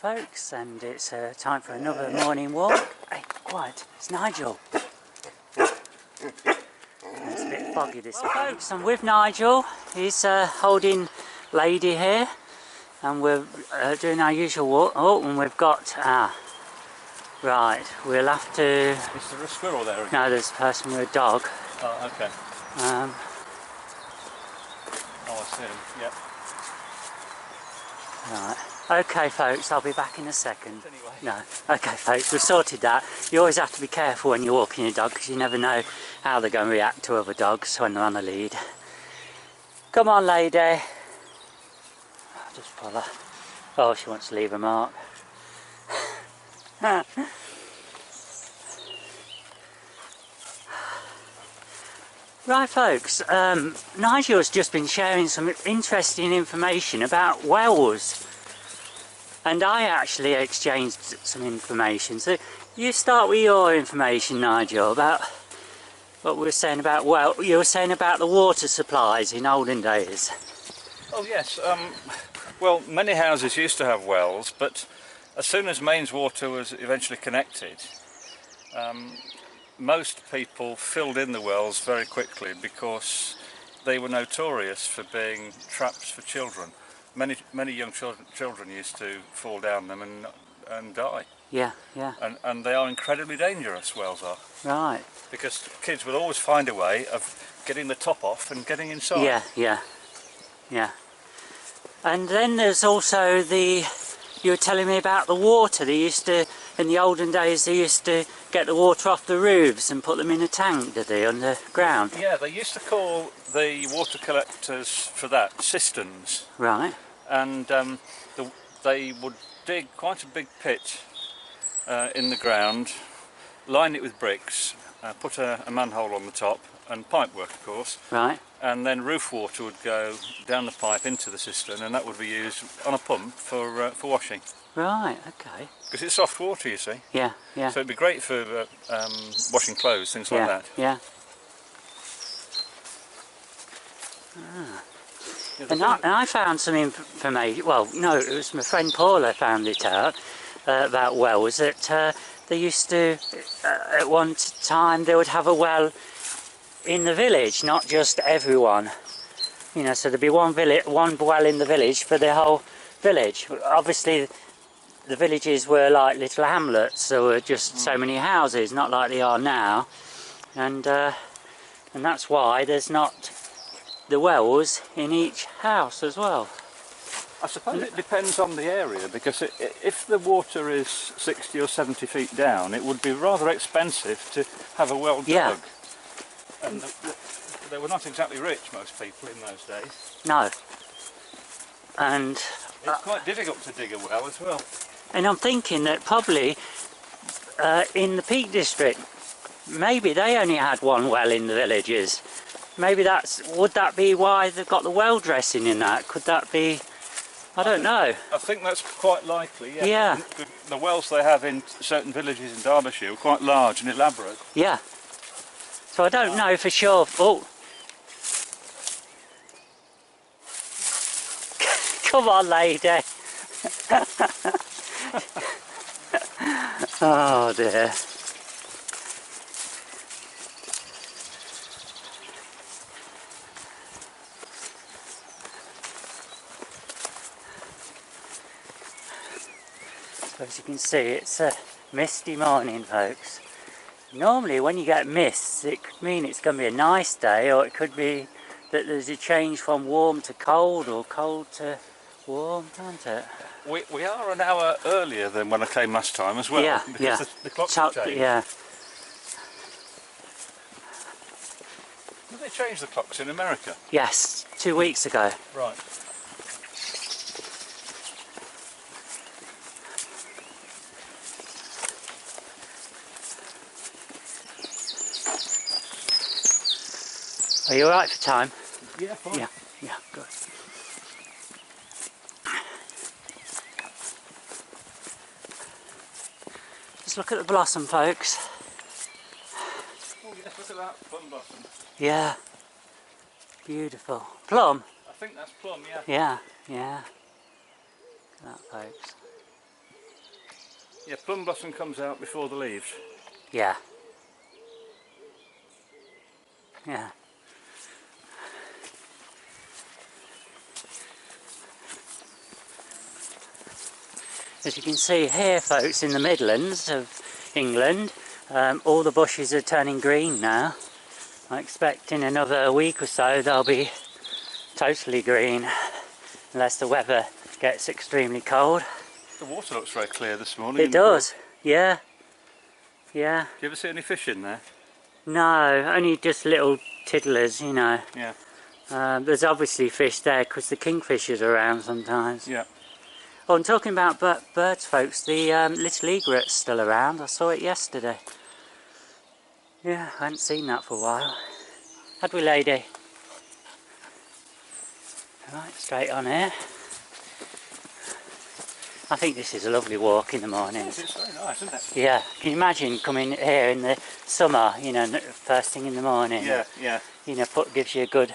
folks, and it's time for another morning walk. Hey, quiet, it's Nigel. It's a bit foggy this morning. Folks, I'm with Nigel. He's holding Lady here, and we're doing our usual walk. Oh, and we've got right, we'll have to... Is there a squirrel there again? No, there's a person with a dog. Oh, okay. Oh, I see him, yep. Right. Okay folks, I'll be back in a second. Anyway. No. Okay folks, we've sorted that. You always have to be careful when you're walking your dog because you never know how they're going to react to other dogs when they're on a lead. Come on lady. I'll just pull her. Oh, she wants to leave a mark. Right folks, Nigel's just been sharing some interesting information about wells, and I actually exchanged some information. So you start with your information, Nigel, about what we were saying about you were saying about the water supplies in olden days. Oh yes, well, many houses used to have wells, but as soon as mains water was eventually connected, most people filled in the wells very quickly because they were notorious for being traps for children. Many young children used to fall down them and die. Yeah, yeah. And they are incredibly dangerous, wells are. Right. Because kids will always find a way of getting the top off and getting inside. Yeah, yeah, yeah. And then there's also the... You were telling me about the water. They used to, in the olden days, they used to get the water off the roofs and put them in a tank, did they, underground? Yeah, they used to call the water collectors for that cisterns. Right. And they would dig quite a big pit in the ground, line it with bricks, put a manhole on the top, and pipe work, of course. Right. And then roof water would go down the pipe into the cistern, and that would be used on a pump for washing. Right, okay. Because it's soft water, you see. Yeah, yeah. So it'd be great for washing clothes, things like that. Yeah. And I found some information, well, no, it was my friend Paula found it out about wells, that they used to, at one time, they would have a well in the village, not just everyone. You know, so there'd be one well in the village for the whole village. Obviously, the villages were like little hamlets. There were just so many houses, not like they are now, and that's why there's not the wells in each house as well. I suppose it depends on the area, because if the water is 60 or 70 feet down, it would be rather expensive to have a well dug. Yeah. And they were not exactly rich, most people, in those days. No. And it's quite difficult to dig a well as well. And I'm thinking that probably in the Peak District, maybe they only had one well in the villages. Maybe would that be why they've got the well dressing in that? Could that be, I don't know. I think that's quite likely, yeah. Yeah. The wells they have in certain villages in Derbyshire are quite large and elaborate. Yeah. So I don't know for sure. Oh. Come on, lady. Oh dear. So as you can see, it's a misty morning, folks. Normally when you get mists, it could mean it's going to be a nice day, or it could be that there's a change from warm to cold, or cold to warm, can't it? We are an hour earlier than when I came last time as well, Yeah, because yeah. the clocks have changed. Yeah. Did they change the clocks in America? Yes, 2 weeks ago. Right. Are you alright for time? Yeah, fine. Yeah, good. Just look at the blossom, folks. Oh yes, look at that plum blossom. Yeah. Beautiful. Plum? I think that's plum, yeah. Yeah, yeah. Look at that, folks. Yeah, plum blossom comes out before the leaves. Yeah. Yeah. As you can see here, folks, in the Midlands of England, all the bushes are turning green now. I expect in another week or so they'll be totally green, unless the weather gets extremely cold. The water looks very clear this morning. It does, yeah. Yeah. Do you ever see any fish in there? No, only just little tiddlers, you know. Yeah. There's obviously fish there because the kingfishers are around sometimes. Yeah. Oh, and talking about birds, folks, the little egret's still around. I saw it yesterday. Yeah, I hadn't seen that for a while. Had we, lady? Right, straight on here. I think this is a lovely walk in the mornings. It's very nice, isn't it? Yeah, can you imagine coming here in the summer, you know, first thing in the morning? Yeah, yeah. You know, gives you a good...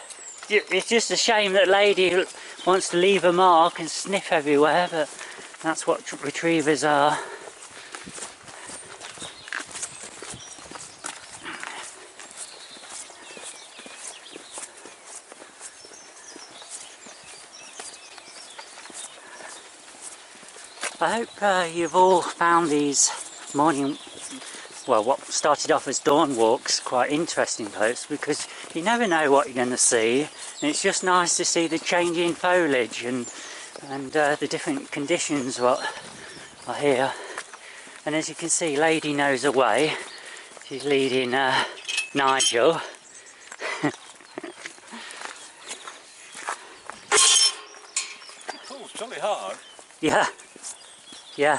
It's just a shame that lady wants to leave a mark and sniff everywhere, but that's what retrievers are. I hope you've all found these morning, well, what started off as dawn walks quite interesting, folks, because you never know what you're going to see, and it's just nice to see the changing foliage and the different conditions what are here. And as you can see, lady knows her way. She's leading Nigel. It pulls jolly hard. Yeah, yeah.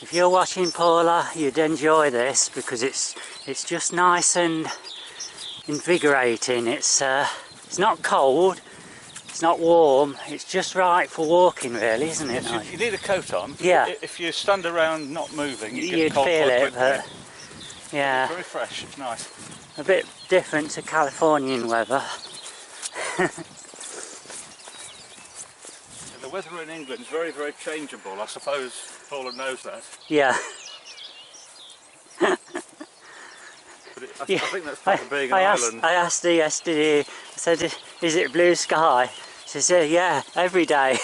If you're watching, Paula, you'd enjoy this because it's just nice and invigorating. It's not cold, it's not warm, it's just right for walking, really, isn't it? Yes, you need a coat on. Yeah. If you stand around not moving, you You'd get cold feel quite it, quickly. but yeah, It's very fresh. It's nice. a bit different to Californian weather. And the weather in England is very, very changeable. I suppose Paula knows that. Yeah. But I think that's part of being an island. I asked her yesterday, I said, is it blue sky? She said, yeah, every day.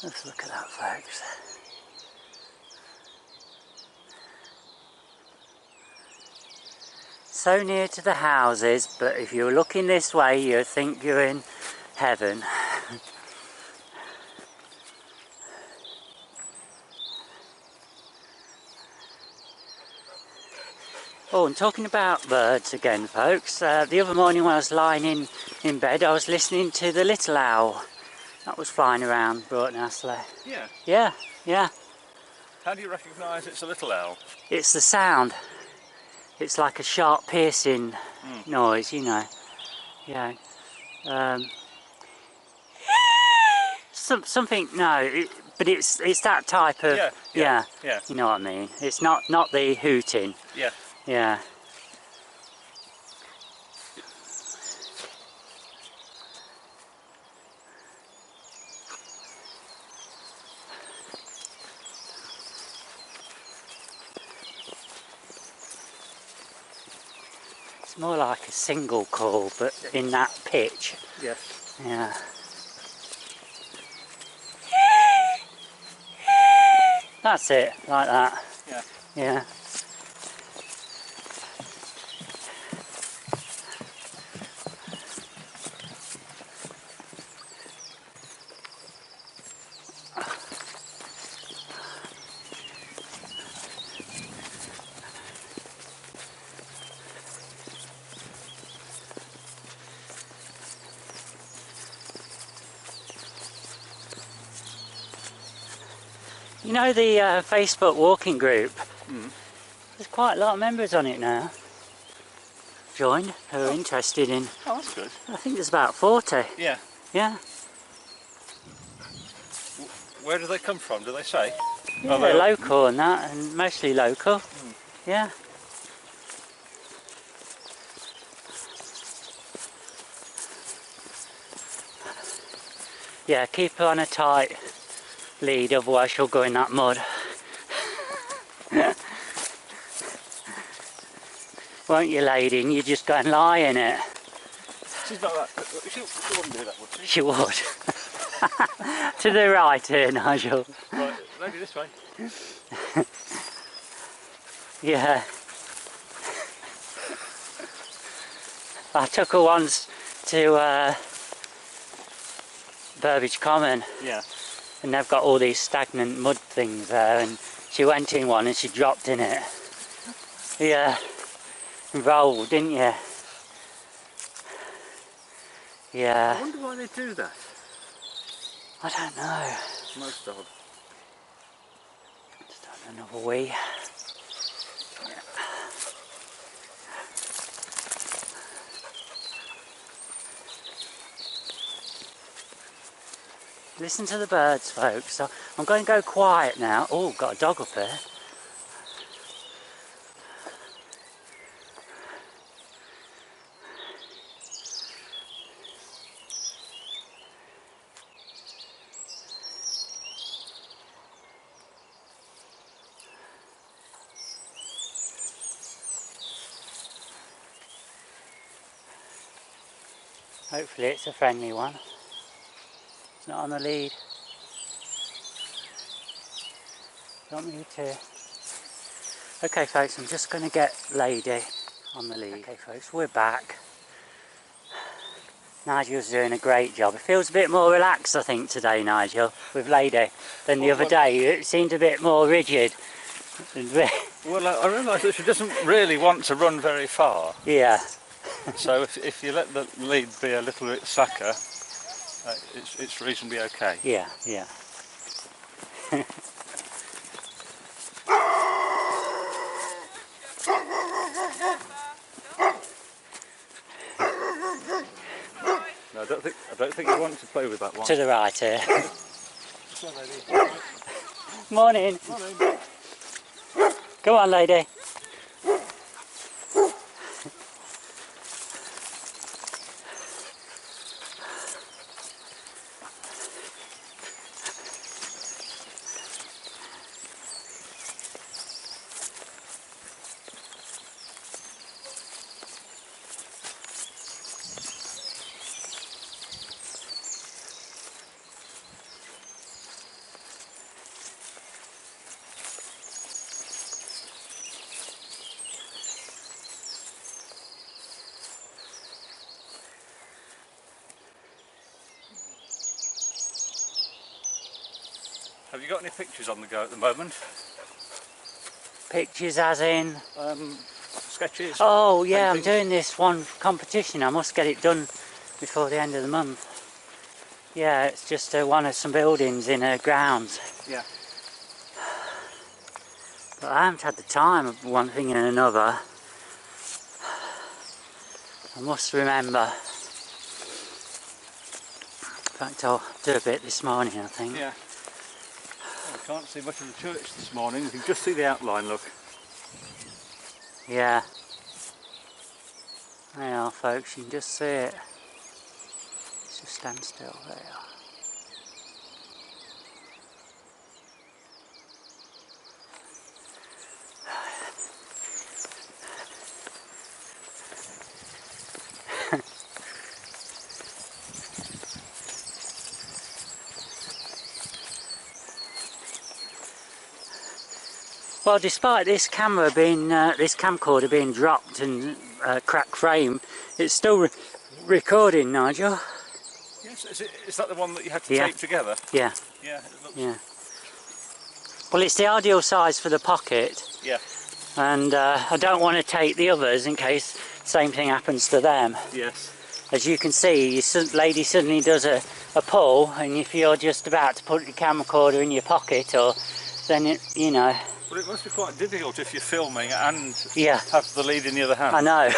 Let's look at that, folks. So near to the houses, but if you're looking this way, you think you're in heaven. Oh, and talking about birds again, folks, the other morning when I was lying in bed, I was listening to the little owl that was flying around Broughton Astley. Yeah. Yeah, yeah. How do you recognise it's a little owl? It's the sound. It's like a sharp piercing noise, you know. Yeah. Something, no, but it's that type of, yeah. You know what I mean. It's not the hooting. Yeah. Yeah. It's more like a single call, but in that pitch. Yes. Yeah. That's it, like that. Yeah. Yeah. You know the Facebook walking group? Mm. There's quite a lot of members on it now. Joined, who are interested in... Oh, that's good. I think there's about 40. Yeah. Yeah. Where do they come from, do they say? Yeah, they're local and that, and mostly local. Mm. Yeah. Yeah, keep her on a tight lead, otherwise she'll go in that mud. Won't you, lady? And you just go and lie in it. She's not that... She wouldn't do that, would she? She would. To the right here, Nigel. Right, maybe this way. Yeah. I took her once to Burbage Common. Yeah. And they've got all these stagnant mud things there, and she went in one and she dropped in it. Yeah. Rolled, didn't you? Yeah. I wonder why they do that. I don't know. Most of them. Just have another wee. Listen to the birds, folks. So I'm going to go quiet now. Oh, got a dog up there. Hopefully it's a friendly one. It's not on the lead. Don't me to. Okay folks, I'm just going to get Lady on the lead. Okay folks, we're back. Nigel's doing a great job. It feels a bit more relaxed, I think, today, Nigel, with Lady, than the other day. It seemed a bit more rigid. Well, I realise that she doesn't really want to run very far. Yeah. So if you let the lead be a little bit slacker, it's reasonably okay. Yeah, yeah. No, I don't think you want to play with that one. To the right here. Morning. Morning. Go on, Lady. Have you got any pictures on the go at the moment? Pictures as in? Sketches? Oh yeah, paintings? I'm doing this one competition. I must get it done before the end of the month. Yeah, it's just one of some buildings in grounds. Yeah. But I haven't had the time of one thing and another. I must remember. In fact, I'll do a bit this morning, I think. Yeah. I can't see much of the church this morning. You can just see the outline, look. Yeah. There you are, folks, you can just see it. Let's just stand still, there you are. Well, despite this camera being, this camcorder being dropped and cracked frame, it's still recording, Nigel. Yes, is that the one that you had to Yeah. tape together? Yeah, Yeah, it looks... yeah. Well, it's the ideal size for the pocket, Yeah. and I don't want to take the others in case the same thing happens to them. Yes. As you can see, your lady suddenly does a pull, and if you're just about to put your camcorder in your pocket or then you know. But it must be quite difficult if you're filming and Yeah. have the lead in the other hand. I know.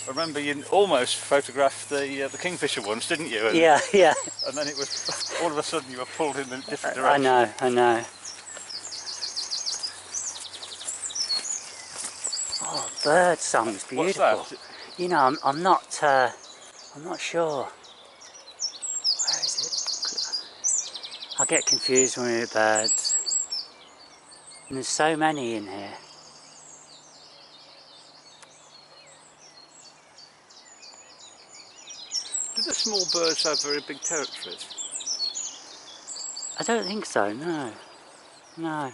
I remember you almost photographed the kingfisher once, didn't you? And, Yeah, yeah. And then it was all of a sudden you were pulled in a different I direction. know, I know. Oh, bird song's beautiful. What's that? You know, I'm not sure. Where is it? I get confused when we're birds. And there's so many in here. Do the small birds have very big territories? I don't think so, no. No.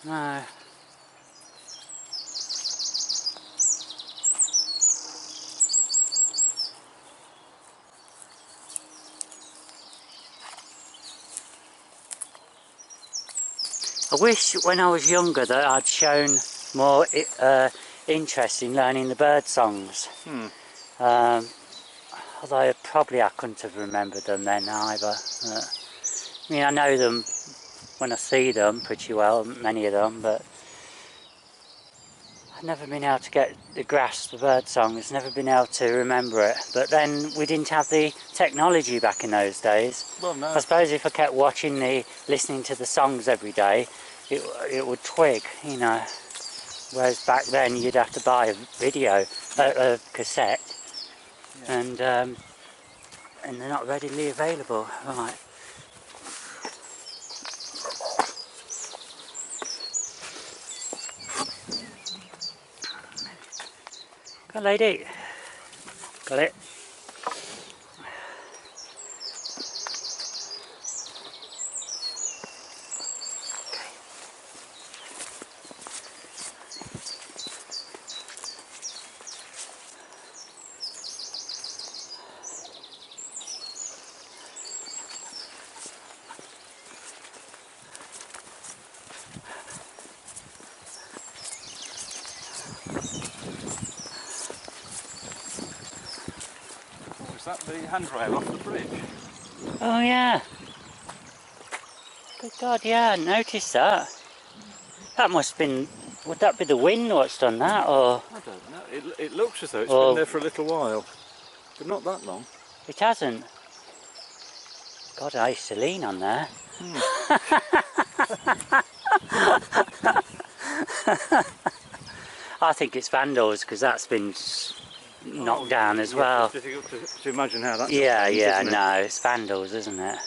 No. I wish when I was younger that I'd shown more interest in learning the bird songs. Although probably I couldn't have remembered them then either. I mean, I know them when I see them pretty well, many of them, but I've never been able to grasp the bird songs, never been able to remember it. But then we didn't have the technology back in those days. Well, no. I suppose if I kept listening to the songs every day, it would twig, you know. Whereas back then you'd have to buy a video, a cassette, yeah. And they're not readily available. Right. Go on, lady. Got it. Is that the handrail off the bridge? Oh yeah. Good God, yeah, I noticed that. That must have been, would that be the wind what's done that, or? I don't know. It looks as though it's been there for a little while, but not that long. It hasn't. God, I used to lean on there. I think it's vandals because that's been knocked down as well. It's difficult to imagine how that's Yeah, changed, yeah, isn't it? no, it's vandals, isn't it?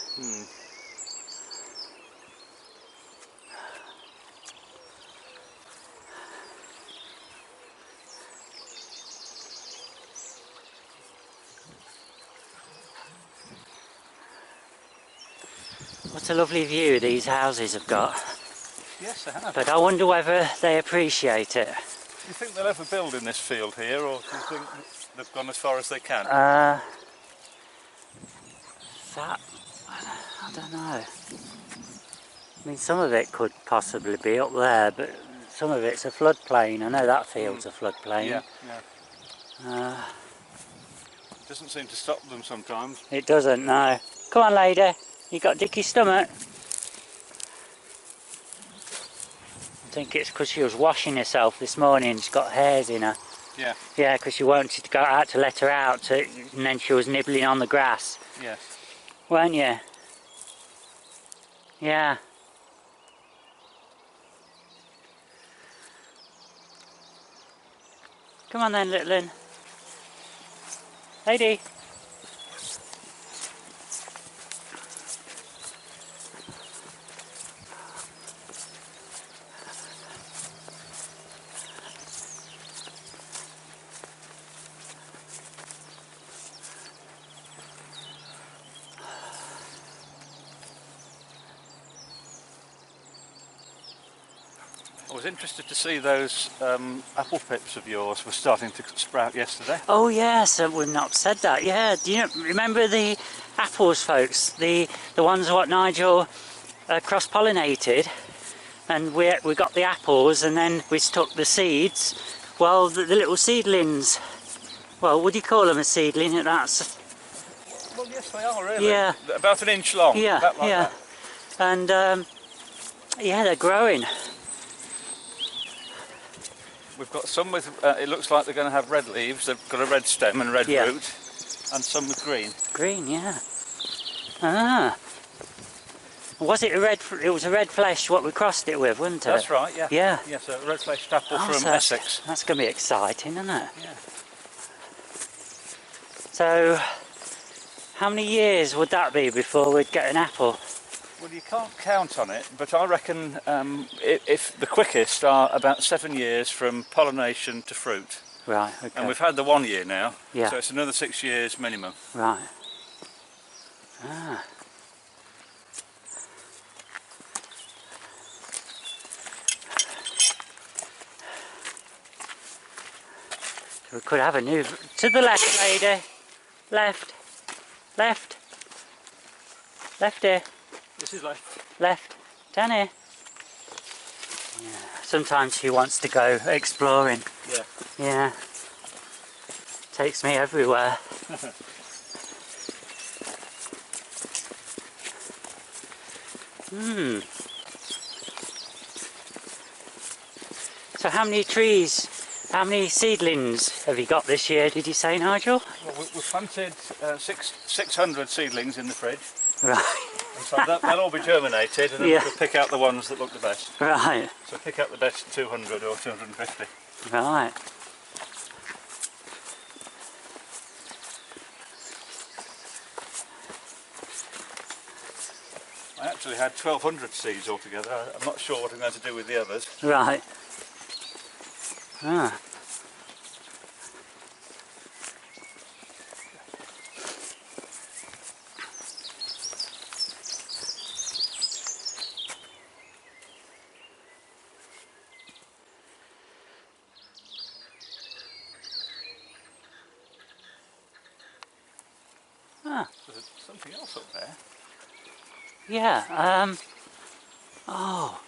What a lovely view these houses have got. Yes, they have. But I wonder whether they appreciate it. Do you think they'll ever build in this field here, or do you think they've gone as far as they can? I don't know. I mean, some of it could possibly be up there, but some of it's a floodplain. I know that field's a floodplain. Yeah, yeah. It doesn't seem to stop them sometimes. It doesn't, no. Come on, lady. You got Dickie's stomach? I think it's because she was washing herself this morning. She's got hairs in her. Yeah. Yeah, because she wanted to go out to let her out, and then she was nibbling on the grass. Yes. Weren't you? Yeah. Come on then, little un. Lady. I was interested to see those apple pips of yours were starting to sprout yesterday. Oh yes, we've not said that. Yeah, do you remember the apples, folks? The ones what Nigel cross-pollinated, and we got the apples, and then we took the seeds. Well, the little seedlings. Well, would you call them a seedling? That's. Well, yes, they are really. Yeah. About an inch long. Yeah, About like yeah. that. and yeah, they're growing. We've got some with, it looks like they're going to have red leaves, they've got a red stem and red Yeah. root, and some with green. Green, yeah. Ah. Was it a red? It was a red flesh what we crossed it with, wasn't it? That's right, yeah. Yeah. Yes, a red fleshed apple Oh, from so Essex. That's going to be exciting, isn't it? Yeah. So, how many years would that be before we'd get an apple? Well, you can't count on it, but I reckon if the quickest are about 7 years from pollination to fruit. Right, okay. And we've had the 1 year now, Yeah. so it's another 6 years minimum. Right. Ah. We could have a new... To the left, lady. Left. Left. Left here. This is left. Left. Down here. Yeah. Sometimes she wants to go exploring. Yeah. Yeah. Takes me everywhere. So how many trees, how many seedlings have you got this year, did you say, Nigel? Well, we've planted 600 seedlings in the fridge. Right. And so they'll all be germinated, and then Yeah. we'll pick out the ones that look the best. Right. So pick out the best 200 or 250. Right. I actually had 1,200 seeds altogether. I'm not sure what I'm going to do with the others. Right. Ah. Ah. There's something else up there. Yeah. Oh.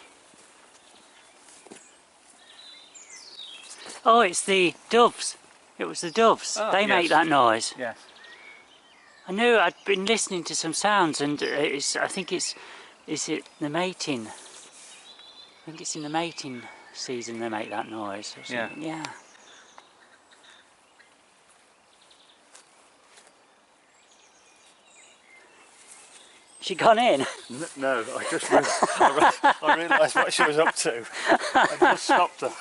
Oh, it's the doves. It was the doves. Oh, they yes. make that noise. Yes. I knew I'd been listening to some sounds, and I think is it the mating? I think it's in the mating season they make that noise. Or something. Yeah. She gone in? No, I just I realised what she was up to. I just stopped her.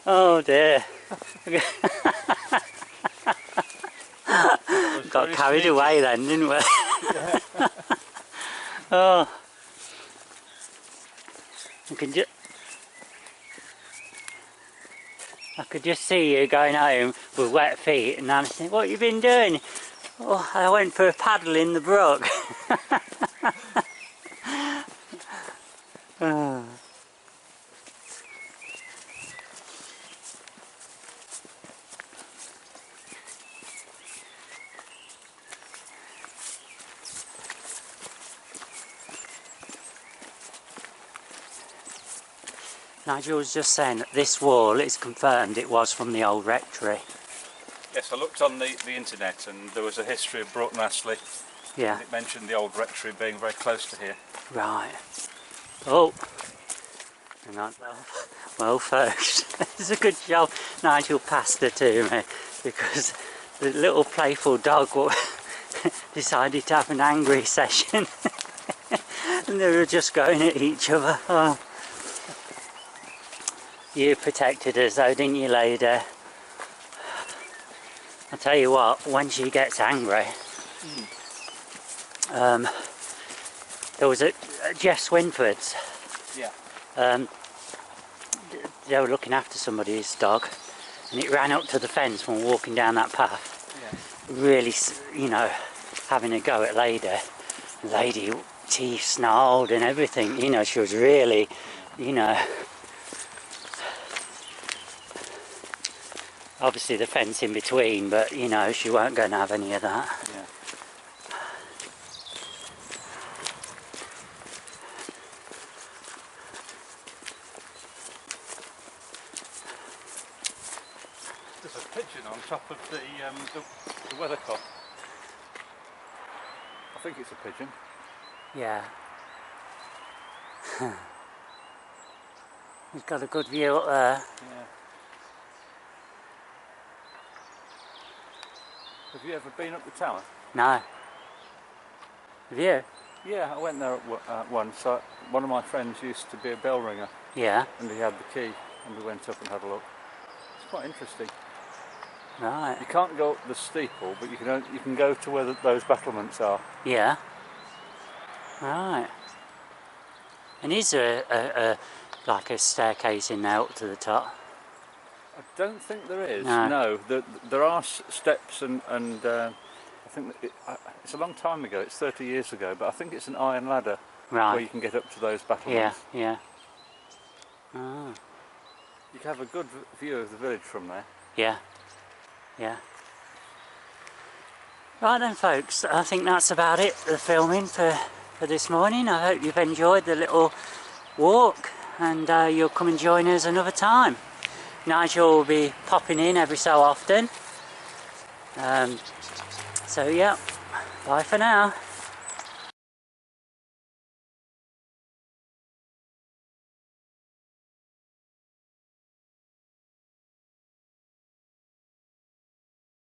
Oh dear. Got carried away then, didn't we? Yeah. Oh. I could just see you going home with wet feet, and I'm saying, what have you been doing? Oh, I went for a paddle in the brook. Oh. Nigel was just saying that this wall is confirmed it was from the old rectory. Yes, I looked on the internet, and there was a history of Broughton Astley. Yeah. And it mentioned the old rectory being very close to here. Right. Oh. Hang on. Well, folks, it's a good job Nigel passed her to me, because the little playful dog decided to have an angry session. And they were just going at each other. Oh. You protected us though, didn't you, lady? I tell you what, when she gets angry, there was a Jeff Swinford's. Yeah. They were looking after somebody's dog, and it ran up to the fence when walking down that path. Yeah. Really, you know, having a go at lady. Lady, teeth snarled and everything. You know, she was really, you know. Obviously the fence in between, but you know, she weren't going to have any of that. Yeah. There's a pigeon on top of the weathercock. I think it's a pigeon. Yeah. He's got a good view up there. Yeah. Have you ever been up the tower? No. Have you? Yeah, I went there once. One of my friends used to be a bell ringer, Yeah. and he had the key, and we went up and had a look. It's quite interesting. Right. You can't go up the steeple, but you can go to where those battlements are. Yeah. Right. And is there like a staircase in there up to the top? I don't think there is. No. No, there are steps, and I think that it's a long time ago. It's 30 years ago, but I think it's an iron ladder Right. where you can get up to those Yeah. battlements. Yeah. Oh. You can have a good view of the village from there. Yeah. Yeah. Right then, folks. I think that's about it. The filming for this morning. I hope you've enjoyed the little walk, and you'll come and join us another time. Nigel will be popping in every so often. So yeah, bye for now.